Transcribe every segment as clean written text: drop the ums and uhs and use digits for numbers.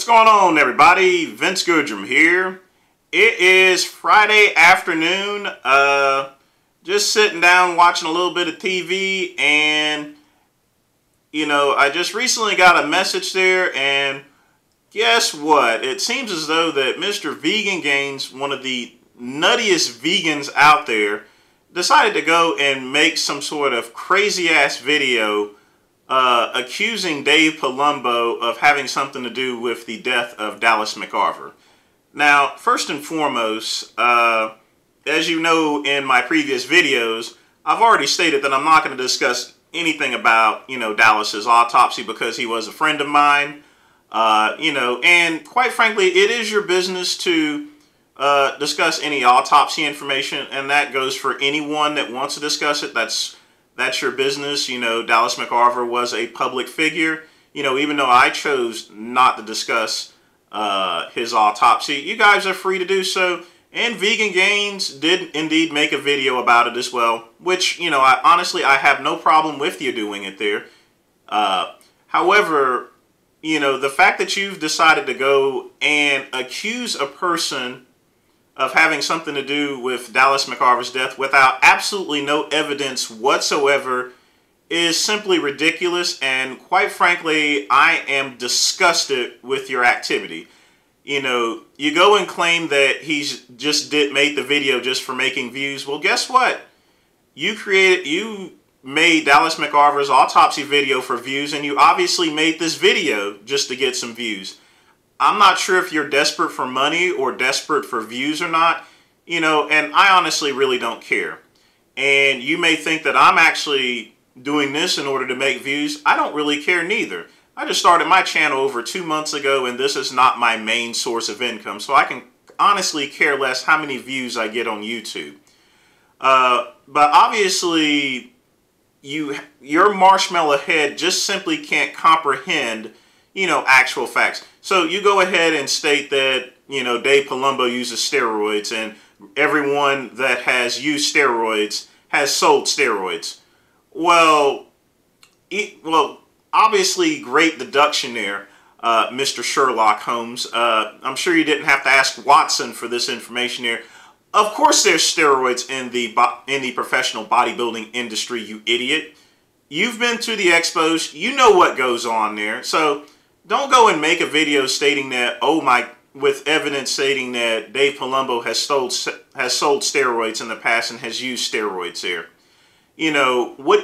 going on, everybody? Vince Goodrum here. It is Friday afternoon. Just sitting down watching a little bit of TV, and I just recently got a message there, and guess what? It seems as though that Mr. Vegan Gains, one of the nuttiest vegans out there, decided to go and make some sort of crazy ass video accusing Dave Palumbo of having something to do with the death of Dallas McCarver. Now, first and foremost, as you know in my previous videos, I've already stated that I'm not going to discuss anything about, Dallas's autopsy because he was a friend of mine, and quite frankly, it is your business to discuss any autopsy information, and that goes for anyone that wants to discuss it. That's your business. Dallas McCarver was a public figure. Even though I chose not to discuss his autopsy, you guys are free to do so. And Vegan Gains did indeed make a video about it as well, which, I have no problem with you doing it there. However, the fact that you've decided to go and accuse a person of having something to do with Dallas McCarver's death without absolutely no evidence whatsoever is simply ridiculous, and quite frankly, I am disgusted with your activity. You go and claim that he's just made the video just for making views. Well, guess what? You made Dallas McCarver's autopsy video for views, and you obviously made this video just to get some views. I'm not sure if you're desperate for money or desperate for views or not, and I honestly really don't care. And you may think that I'm actually doing this in order to make views. I don't really care neither. I just started my channel over 2 months ago, and this is not my main source of income, so I can honestly care less how many views I get on YouTube. But obviously, your marshmallow head just simply can't comprehend actual facts. So you go ahead and state that, Dave Palumbo uses steroids, and everyone that has used steroids has sold steroids. Well, obviously great deduction there, Mr. Sherlock Holmes. I'm sure you didn't have to ask Watson for this information here. Of course there's steroids in the professional bodybuilding industry, you idiot. You've been to the expos, you know what goes on there. So don't go and make a video stating that, with evidence stating that Dave Palumbo has sold steroids in the past and has used steroids there.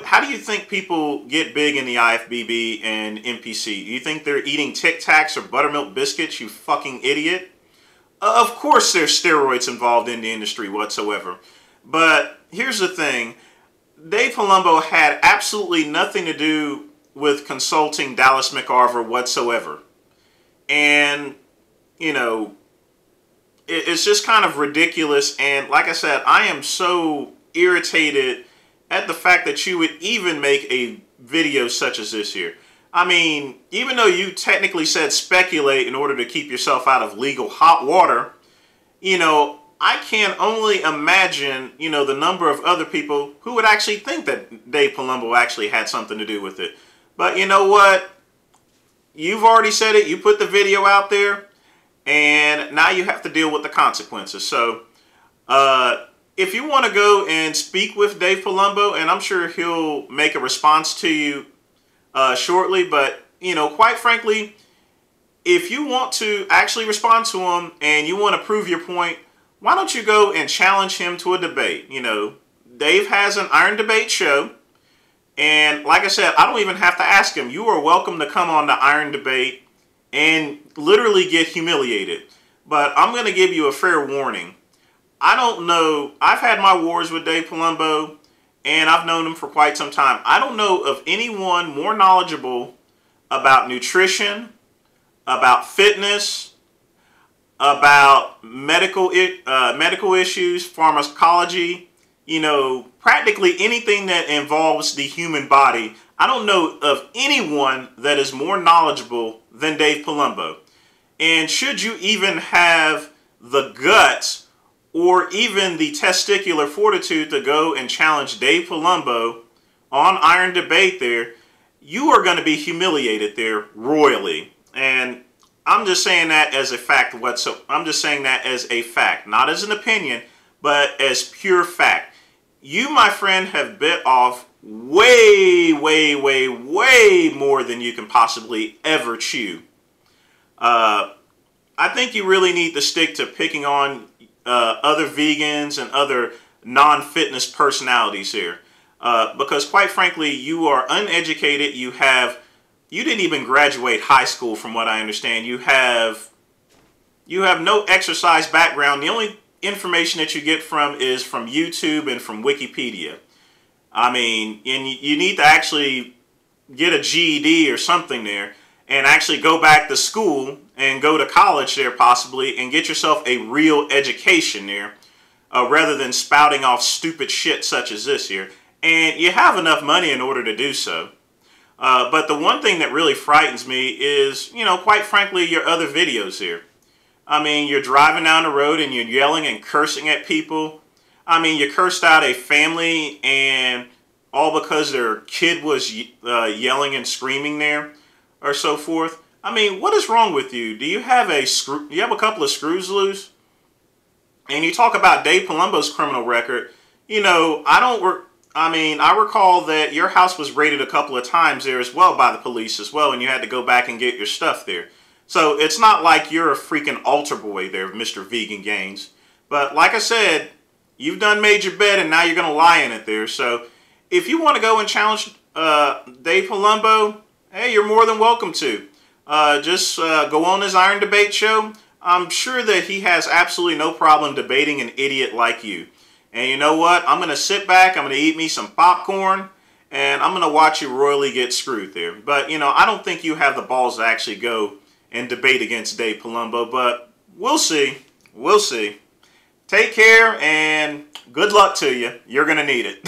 How do you think people get big in the IFBB and NPC? You think they're eating Tic Tacs or buttermilk biscuits, you fucking idiot? Of course there's steroids involved in the industry whatsoever. But here's the thing. Dave Palumbo had absolutely nothing to do with consulting Dallas McCarver whatsoever. And, it's just kind of ridiculous. And like I said, I am so irritated at the fact that you would even make a video such as this here. I mean, even though you technically said speculate in order to keep yourself out of legal hot water, I can only imagine, the number of other people who would actually think that Dave Palumbo actually had something to do with it. But you know what? You've already said it. You put the video out there, and now you have to deal with the consequences. So, if you want to go and speak with Dave Palumbo, and I'm sure he'll make a response to you shortly, but, quite frankly, if you want to actually respond to him and you want to prove your point, why don't you go and challenge him to a debate? Dave has an Iron Debate show, and like I said, I don't even have to ask him. You are welcome to come on the Iron Debate and literally get humiliated. But I'm going to give you a fair warning. I don't know. I've had my wars with Dave Palumbo, and I've known him for quite some time. I don't know of anyone more knowledgeable about nutrition, about fitness, about medical issues, pharmacology, practically anything that involves the human body. I don't know of anyone that is more knowledgeable than Dave Palumbo. And should you even have the guts or even the testicular fortitude to go and challenge Dave Palumbo on Iron Debate there, you are going to be humiliated there royally. And I'm just saying that as a fact. I'm just saying that as a fact, not as an opinion, but as pure fact. You, my friend, have bit off way, way, way, way more than you can possibly ever chew. I think you really need to stick to picking on other vegans and other non-fitness personalities here. Because quite frankly, you are uneducated. You didn't even graduate high school from what I understand. You have no exercise background. The only information that you get is from YouTube and from Wikipedia. I mean, and you need to actually get a GED or something there and actually go back to school and go to college there possibly and get yourself a real education there rather than spouting off stupid shit such as this here. And you have enough money in order to do so. But the one thing that really frightens me is, quite frankly, your other videos here. I mean, you're driving down the road and you're yelling and cursing at people. I mean, you cursed out a family and all because their kid was yelling and screaming there or so forth. I mean, what is wrong with you? Do you have a couple of screws loose? And you talk about Dave Palumbo's criminal record. I recall that your house was raided a couple of times there as well by the police as well, and you had to go back and get your stuff there. So it's not like you're a freaking altar boy there, Mr. Vegan Gains. But like I said, you've done made your bed and now you're going to lie in it there. So if you want to go and challenge Dave Palumbo, hey, you're more than welcome to. Just go on his Iron Debate show. I'm sure that he has absolutely no problem debating an idiot like you. And you know what? I'm going to sit back, I'm going to eat me some popcorn, and I'm going to watch you royally get screwed there. But, I don't think you have the balls to actually go and debate against Dave Palumbo, but we'll see. We'll see. Take care, and good luck to you. You're going to need it.